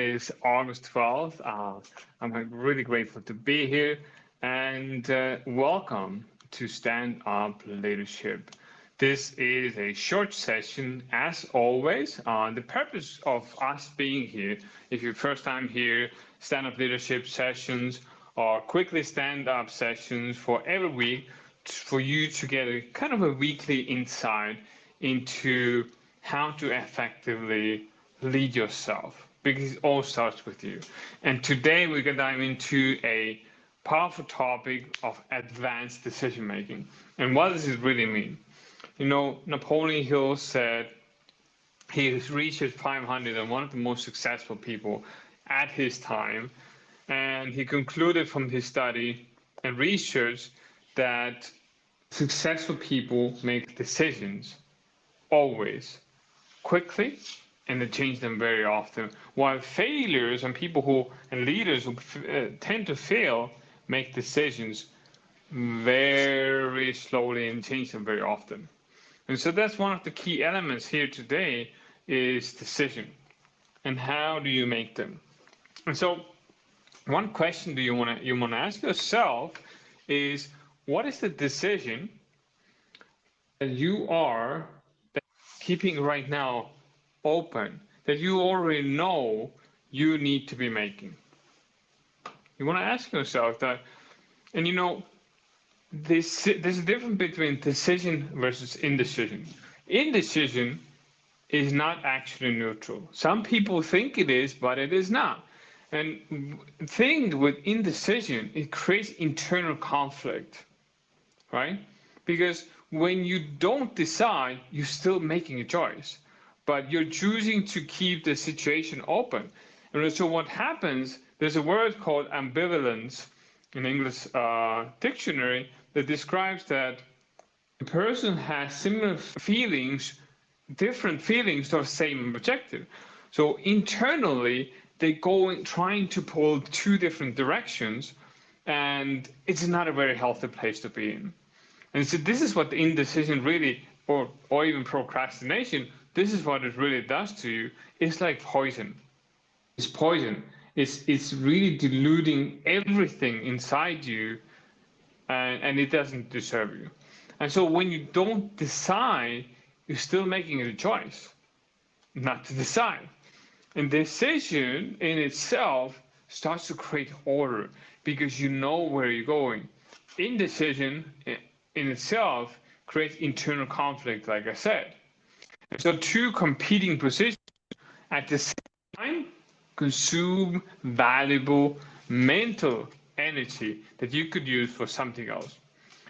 is August 12th. I'm really grateful to be here and welcome to Stand Up Leadership. This is a short session, as always. The purpose of us being here, if you're first time here, Stand Up Leadership sessions or quickly stand up sessions for every week for you to get a kind of a weekly insight into how to effectively lead yourself, because it all starts with you. And today we're going to dive into a powerful topic of advanced decision making. And what does it really mean? You know, Napoleon Hill said he researched 500 and one of the most successful people at his time. And he concluded from his study and research that successful people make decisions always quickly, and they change them very often, while failures and people who and leaders who tend to fail make decisions very slowly and change them very often. And so that's one of the key elements here today is decision, and how do you make them? And so one question you want to ask yourself is, what is the decision that you are keeping right now open, that you already know you need to be making? You want to ask yourself that. And you know, there's a difference between decision versus indecision. Indecision is not actually neutral. Some people think it is, but it is not. And the thing with indecision, it creates internal conflict, right? Because when you don't decide, you're still making a choice, but you're choosing to keep the situation open. And so what happens, there's a word called ambivalence in English dictionary that describes that a person has similar feelings, different feelings to the same objective. So internally, they go trying to pull two different directions, and it's not a very healthy place to be in. And so this is what the indecision really, or even procrastination, this is what it really does to you. It's like poison. It's poison. It's really diluting everything inside you, and it doesn't deserve you. And so when you don't decide, you're still making a choice not to decide. And decision in itself starts to create order because you know where you're going. Indecision in itself creates internal conflict, like I said. And so two competing positions at the same time consume valuable mental energy that you could use for something else.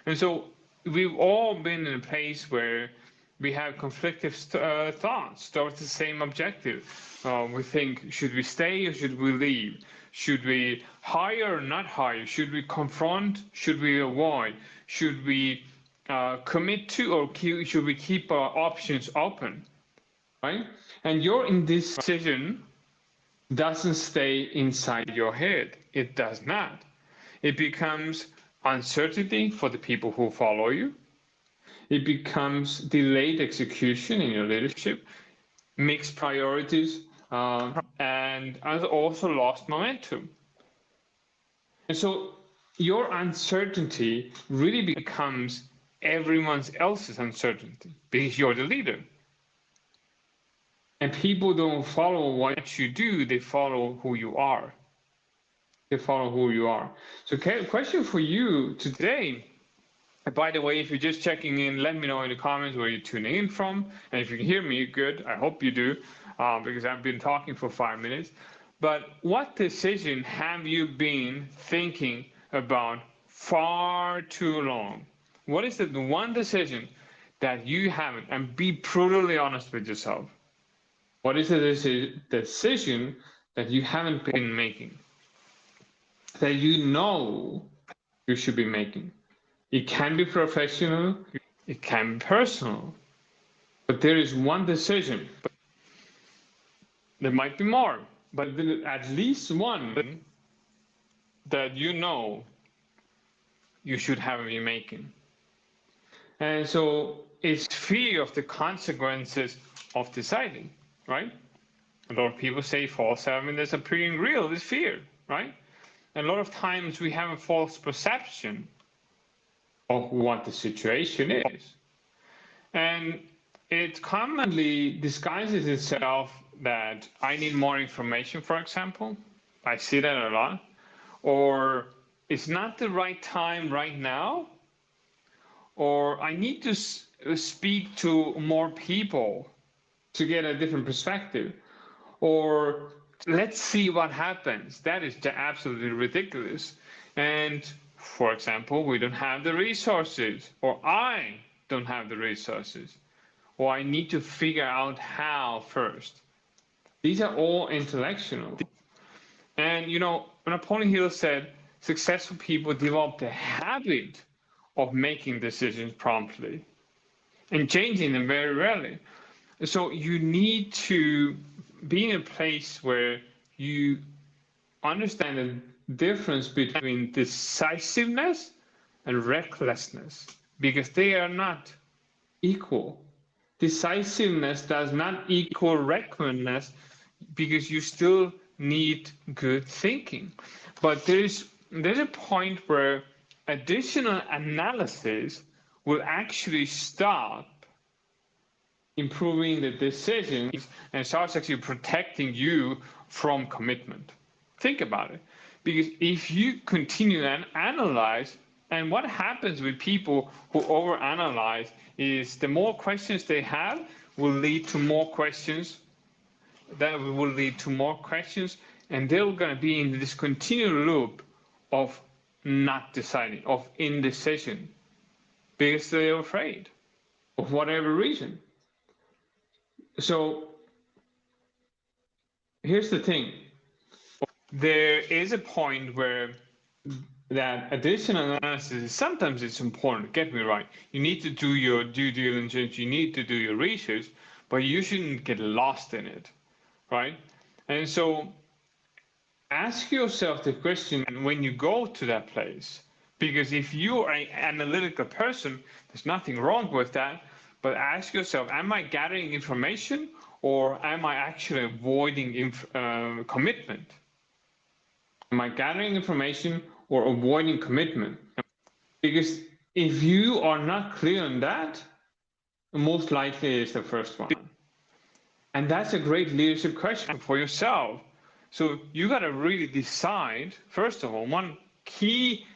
And so we've all been in a place where we have conflicting thoughts towards the same objective. We think, should we stay or should we leave? Should we hire or not hire? Should we confront? Should we avoid? Should we commit to, or should we keep our options open? Right? And your indecision doesn't stay inside your head. It does not. It becomes uncertainty for the people who follow you. It becomes delayed execution in your leadership, mixed priorities, and also lost momentum. And so your uncertainty really becomes everyone else's uncertainty because you're the leader. And people don't follow what you do, they follow who you are. They follow who you are. So question for you today, by the way, if you're just checking in, let me know in the comments where you're tuning in from. And if you can hear me, good, I hope you do, because I've been talking for 5 minutes. But what decision have you been thinking about far too long? What is the one decision that you haven't? And be brutally honest with yourself. What is the decision that you haven't been making, that you know you should be making? It can be professional, it can be personal, but there is one decision. There might be more, but at least one that you know you should have been making. And so it's fear of the consequences of deciding, right? A lot of people say false evidence appearing real is fear, right? And a lot of times we have a false perception of what the situation is. And it commonly disguises itself that I need more information, for example. I see that a lot. Or it's not the right time right now. Or I need to speak to more people to get a different perspective. Or let's see what happens. That is absolutely ridiculous. And for example, we don't have the resources, or I don't have the resources, or I need to figure out how first. These are all intellectual. And you know, Napoleon Hill said successful people develop the habit of making decisions promptly and changing them very rarely. So you need to be in a place where you understand the difference between decisiveness and recklessness, because they are not equal. Decisiveness does not equal recklessness, because you still need good thinking. But there's a point where additional analysis will actually stop improving the decisions and starts actually protecting you from commitment. Think about it. Because if you continue and analyze, and what happens with people who overanalyze is the more questions they have will lead to more questions, that will lead to more questions, and they're going to be in this continual loop of not deciding, of indecision, because they're afraid of whatever reason. So here's the thing. There is a point where that additional analysis, sometimes it's important, get me right. You need to do your due diligence, you need to do your research, but you shouldn't get lost in it, right? And so ask yourself the question when you go to that place, because if you're an analytical person, there's nothing wrong with that, but ask yourself, am I gathering information or am I actually avoiding commitment? Am I gathering information or avoiding commitment? Because if you are not clear on that, most likely it's the first one. And that's a great leadership question for yourself. So you got to really decide, first of all, one key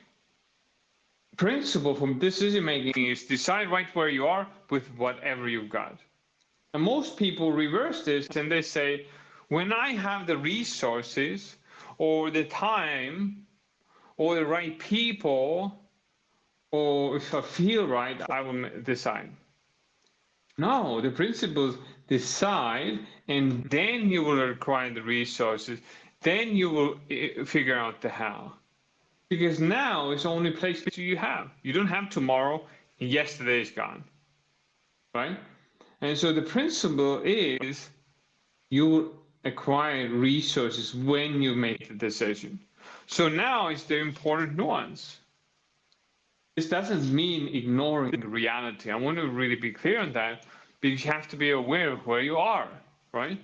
principle from decision making is decide right where you are with whatever you've got. And most people reverse this and they say, when I have the resources or the time or the right people, or if I feel right, I will decide. No, the principles decide, and then you will acquire the resources. Then you will figure out the how. Because now it's the only place you have. You don't have tomorrow, and yesterday is gone. Right? And so the principle is you will acquire resources when you make the decision. So now is the important nuance. This doesn't mean ignoring reality. I want to really be clear on that, because you have to be aware of where you are, right?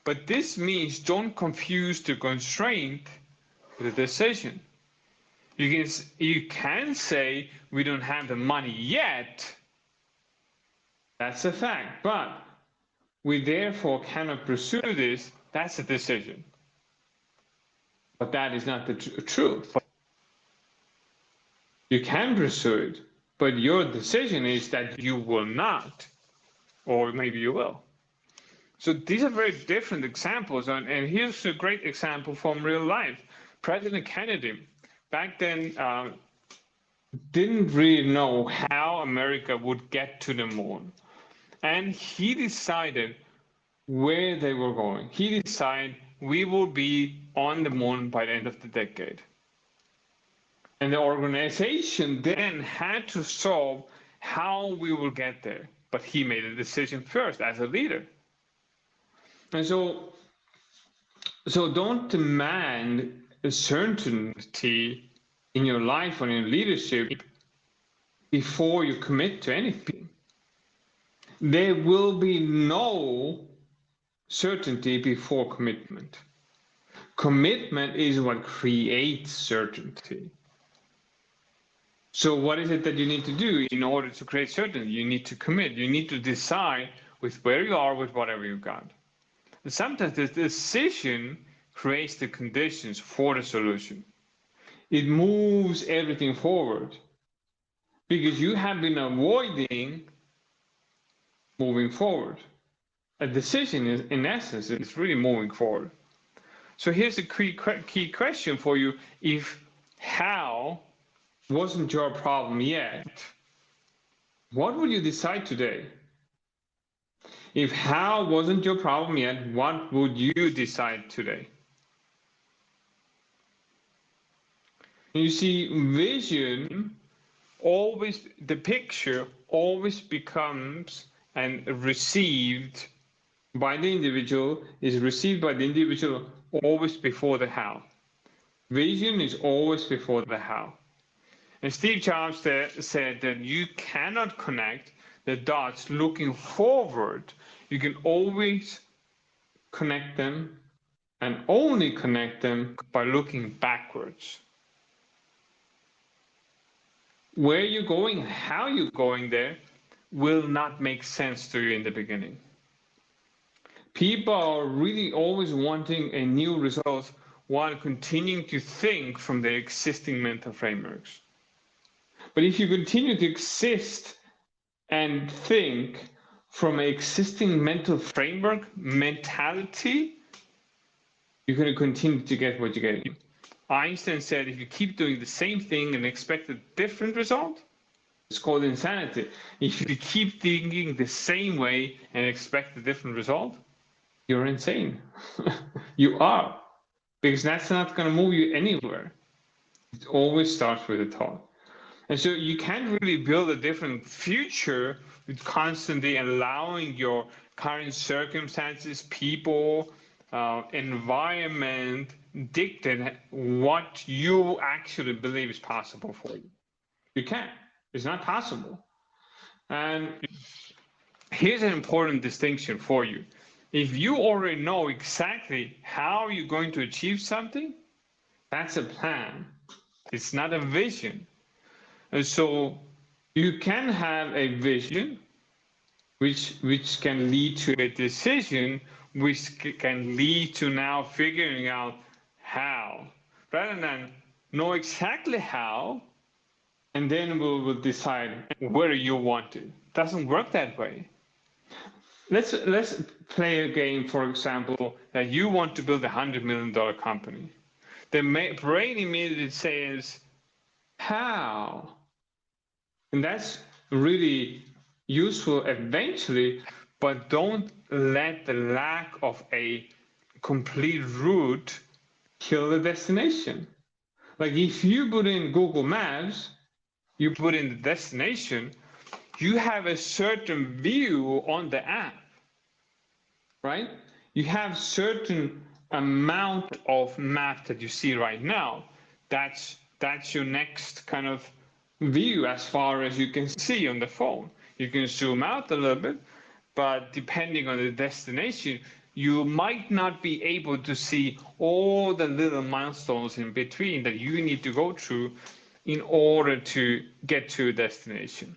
But this means don't confuse the constraint with the decision. You can say we don't have the money yet. That's a fact. But we therefore cannot pursue this. That's a decision. But that is not the truth. You can pursue it, but your decision is that you will not, or maybe you will. So these are very different examples, and here's a great example from real life. President Kennedy, back then, didn't really know how America would get to the moon. And he decided where they were going. He decided we will be on the moon by the end of the decade. And the organization then had to solve how we will get there. But he made a decision first as a leader. And so don't demand a certainty in your life or in your leadership before you commit to anything. There will be no certainty before commitment. Commitment is what creates certainty. So what is it that you need to do in order to create certainty? You need to commit. You need to decide with where you are with whatever you've got. And sometimes the decision creates the conditions for the solution. It moves everything forward because you have been avoiding moving forward. A decision is, in essence, is really moving forward. So here's a key question for you. If how wasn't your problem yet, what would you decide today? If how wasn't your problem yet, what would you decide today? You see, vision always, the picture always becomes and received by the individual, is received by the individual always before the how. Vision is always before the how. And Steve Jobs said that you cannot connect the dots looking forward. You can always connect them and only connect them by looking backwards. Where you're going, how you're going there will not make sense to you in the beginning. People are really always wanting a new result while continuing to think from their existing mental frameworks. But if you continue to exist and think from an existing mental framework, mentality, you're going to continue to get what you're getting. Einstein said if you keep doing the same thing and expect a different result, it's called insanity. If you keep thinking the same way and expect a different result, you're insane. You are. Because that's not going to move you anywhere. It always starts with a thought. And so you can't really build a different future with constantly allowing your current circumstances, people, environment dictate what you actually believe is possible for you. You can't. It's not possible. And here's an important distinction for you. If you already know exactly how you're going to achieve something, that's a plan. It's not a vision. And so you can have a vision which can lead to a decision, which can lead to now figuring out how, rather than know exactly how, and then we'll decide where you want it. It doesn't work that way. Let's play a game, for example, that you want to build $100 million company. The brain immediately says, how? And that's really useful eventually, but don't let the lack of a complete route kill the destination. Like if you put in Google Maps, you put in the destination, you have a certain view on the app, right? You have certain amount of map that you see right now. That's your next kind of view as far as you can see on the phone. You can zoom out a little bit, but depending on the destination, you might not be able to see all the little milestones in between that you need to go through in order to get to a destination,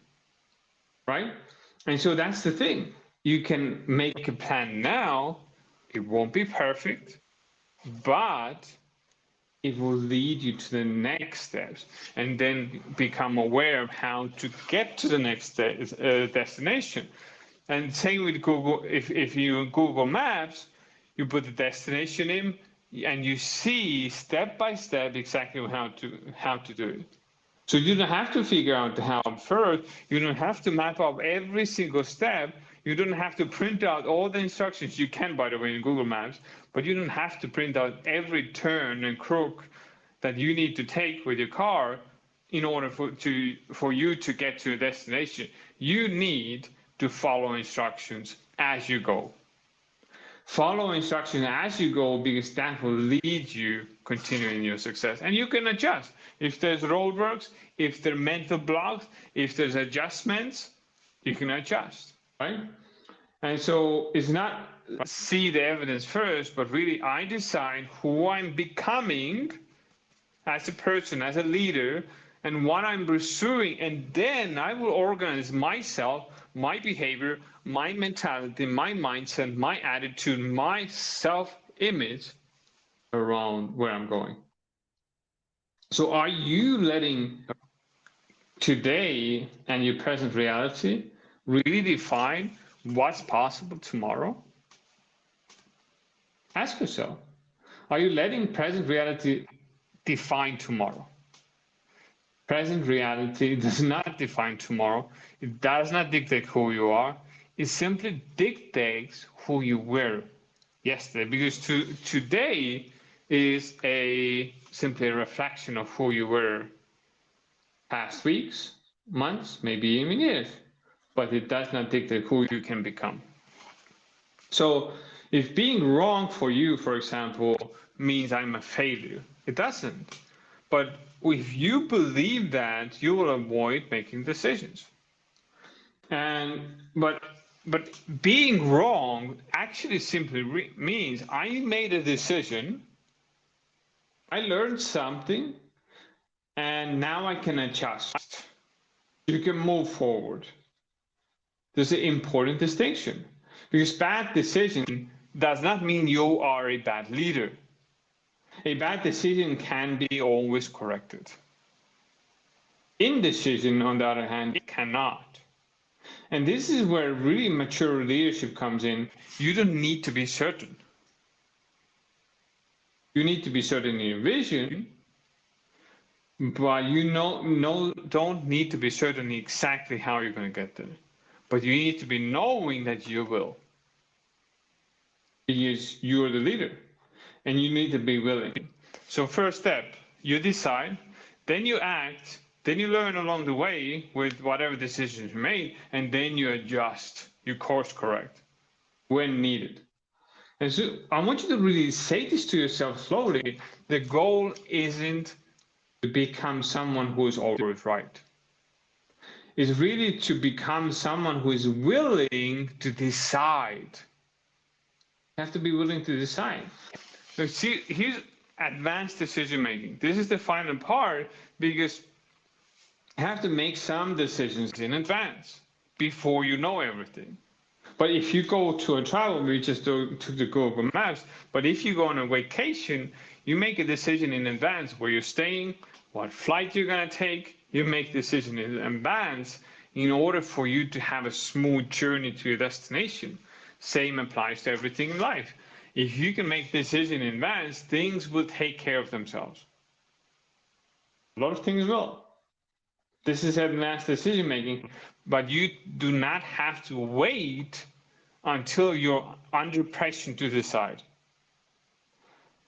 right? And so that's the thing. You can make a plan now. It won't be perfect, but it will lead you to the next steps, and then become aware of how to get to the next destination. And same with Google. If you Google Maps, you put the destination in, and you see step by step exactly how to do it. So you don't have to figure out the how first. You don't have to map out every single step. You don't have to print out all the instructions. You can, by the way, in Google Maps, but you don't have to print out every turn and crook that you need to take with your car in order for you to get to a destination. You need to follow instructions as you go. Follow instructions as you go, because that will lead you continuing your success. And you can adjust. If there's roadworks, if there are mental blocks, if there's adjustments, you can adjust, right? And so it's not see the evidence first, but really I decide who I'm becoming as a person, as a leader, and what I'm pursuing, and then I will organize myself, my behavior, my mentality, my mindset, my attitude, my self-image around where I'm going. So are you letting today and your present reality really define what's possible tomorrow? Ask yourself, are you letting present reality define tomorrow? Present reality does not define tomorrow. It does not dictate who you are. It simply dictates who you were yesterday, because today is simply a reflection of who you were past weeks, months, maybe even years, but it does not dictate who you can become. So if being wrong for you, for example, means I'm a failure, it doesn't. But if you believe that, you will avoid making decisions. But being wrong actually simply means I made a decision, I learned something, and now I can adjust. You can move forward. There's an important distinction, because bad decision does not mean you are a bad leader. A bad decision can be always corrected. Indecision, on the other hand, cannot. And this is where really mature leadership comes in. You don't need to be certain. You need to be certain in your vision, but you don't need to be certain exactly how you're going to get there. But you need to be knowing that you will. Because you're the leader, and you need to be willing. So first step, you decide, then you act, then you learn along the way with whatever decisions you made, and then you adjust, you course correct when needed. And so I want you to really say this to yourself slowly. The goal isn't to become someone who is always right. It's really to become someone who is willing to decide. You have to be willing to decide. So see, here's advanced decision making. This is the final part, because you have to make some decisions in advance before you know everything. But if you go to a travel, we just took the Google Maps, but if you go on a vacation, you make a decision in advance where you're staying, what flight you're going to take. You make decision in advance in order for you to have a smooth journey to your destination. Same applies to everything in life. If you can make decision in advance, things will take care of themselves. A lot of things will. This is advanced decision making, but you do not have to wait until you're under pressure to decide.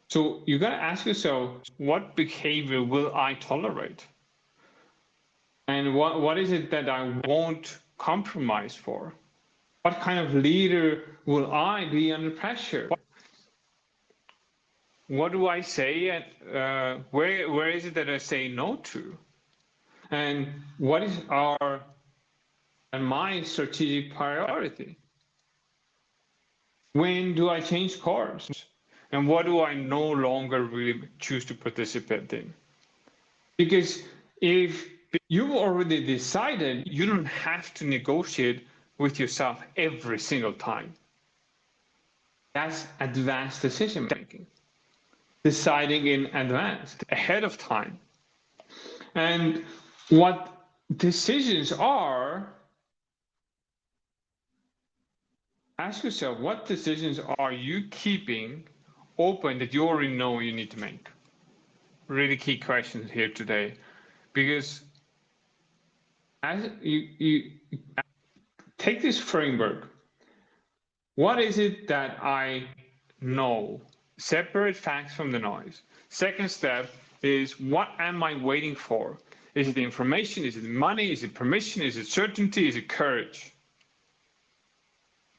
So you got to ask yourself, what behavior will I tolerate? And what is it that I won't compromise for? What kind of leader will I be under pressure? What do I say? Where is it that I say no to? And what is my strategic priority? When do I change course? And what do I no longer really choose to participate in? Because if you've already decided, you don't have to negotiate with yourself every single time. That's advanced decision making. Deciding in advance, ahead of time. And what decisions are, ask yourself, what decisions are you keeping open that you already know you need to make? Really key questions here today, because as you take this framework, what is it that I know? Separate facts from the noise. Second step is, what am I waiting for? Is it information? Is it money? Is it permission? Is it certainty? Is it courage?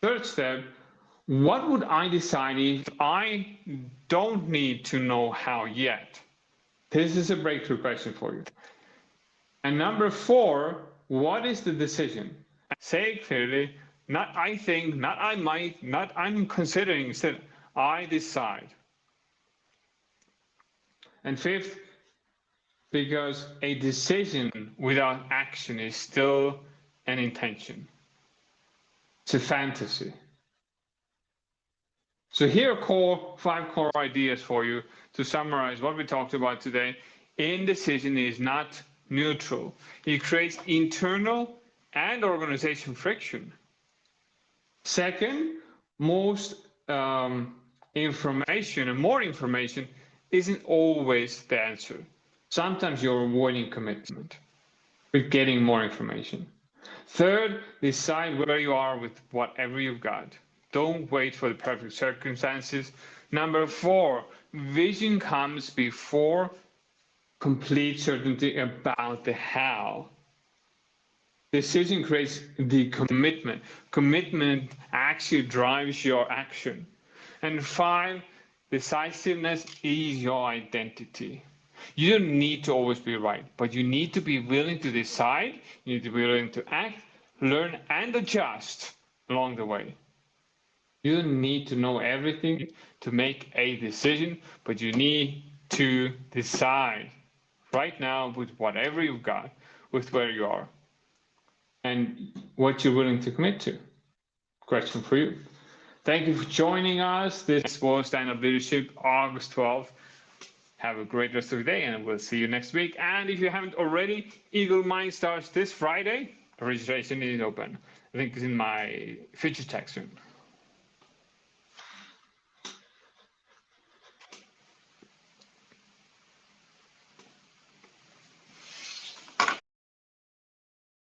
Third step, what would I decide if I don't need to know how yet? This is a breakthrough question for you. And number 4, what is the decision? Say it clearly, not I think, not I might, not I'm considering, instead, I decide. And fifth, because a decision without action is still an intention. It's a fantasy. So here are five core ideas for you to summarize what we talked about today. Indecision is not neutral. It creates internal and organization friction. Second, most information and more information isn't always the answer. Sometimes you're avoiding commitment with getting more information. Third, decide where you are with whatever you've got. Don't wait for the perfect circumstances. Number four, vision comes before complete certainty about the how. Decision creates the commitment. Commitment actually drives your action. And five, decisiveness is your identity. You don't need to always be right, but you need to be willing to decide, you need to be willing to act, learn, and adjust along the way. You don't need to know everything to make a decision, but you need to decide right now with whatever you've got, with where you are, and what you're willing to commit to. Question for you. Thank you for joining us. This was Stand Up Leadership, August 12th. Have a great rest of the day, and we'll see you next week. And if you haven't already, Eagle Mind starts this Friday. Registration is open. Link is in my feature text soon.